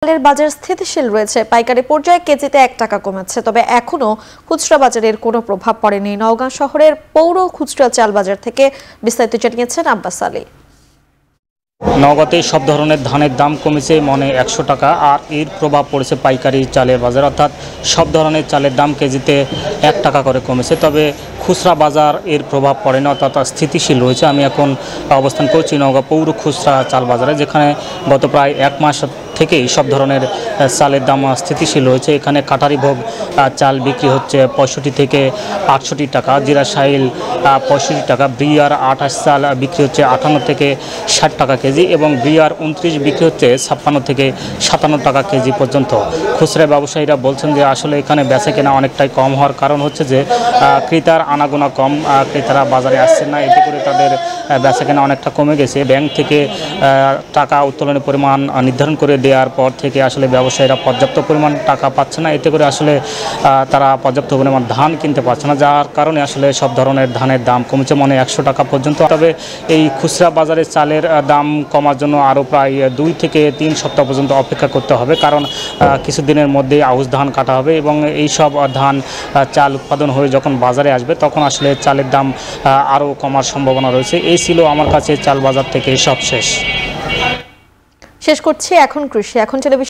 চালের বাজার স্থিতিশীল রয়েছে। পাইকারি পর্যায়ে কেজিতে 1 টাকা কমেছে, তবে এখনো খুচরা বাজারের কোনো প্রভাব পড়েনি। নওগাঁ শহরের পৌর খুচরা চাল বাজার থেকে বিস্তারিত জানিয়েছেন আব্বাস আলী। নওগাঁতে সব ধরনের ধানের দাম কমেছে মনে 100 টাকা, আর এর প্রভাব পড়েছে পাইকারি চালের বাজার, অর্থাৎ সব ধরনের চালের দাম কেজিতে 1 টাকা করে কমেছে। তবে খুচরা বাজার এর প্রভাব পড়ে না, অর্থাৎ স্থিতিশীল রয়েছে। আমি এখন অবস্থান করছি নওগাঁ পৌর খুচরা চাল বাজারে, যেখানে গত প্রায় 1 মাস থেকেই সব ধরনের চালের দাম স্থিতিশীল রয়েছে। এখানে কাটারি ভোগ চাল বিক্রি হচ্ছে 65 থেকে 68 টাকা, জিরা শাইল 65 টাকা, ব্রিয়ার 28 চাল বিক্রি হচ্ছে 58 থেকে 60 টাকা কেজি, এবং ব্রিয়ার 29 বিক্রি হচ্ছে 56 থেকে 57 টাকা কেজি পর্যন্ত। খুচরা ব্যবসায়ীরা বলছেন যে আসলে এখানে বেচা কেনা অনেকটাই কম হওয়ার কারণ হচ্ছে যে ক্রেতার আনাগোনা কম, ক্রেতারা বাজারে আসছেন না, এতে করে তাদের বেচা কেনা অনেকটা কমে গেছে। ব্যাংক থেকে টাকা উত্তোলনের পরিমাণ নির্ধারণ করে দেওয়ার পর থেকে আসলে ব্যবসায়ীরা পর্যাপ্ত পরিমাণ টাকা পাচ্ছে না, এতে করে আসলে তারা পর্যাপ্ত পরিমাণ ধান কিনতে পারছে না, যার কারণে আসলে সব ধরনের ধানের দাম কমেছে মনে 100 টাকা পর্যন্ত। তবে এই খুচরা বাজারে চালের দাম কমার জন্য আরও প্রায় 2 থেকে 3 সপ্তাহ পর্যন্ত অপেক্ষা করতে হবে, কারণ কিছুদিনের মধ্যেই আউশ ধান কাটা হবে, এবং এই সব ধান চাল উৎপাদন হয়ে যখন বাজারে আসবে তখন আসলে চালের দাম আরও কমার সম্ভাবনা রয়েছে। এই ছিল আমার কাছে চাল বাজার থেকে সব শেষ করছি। এখন কৃষি, এখন টেলিভিশন।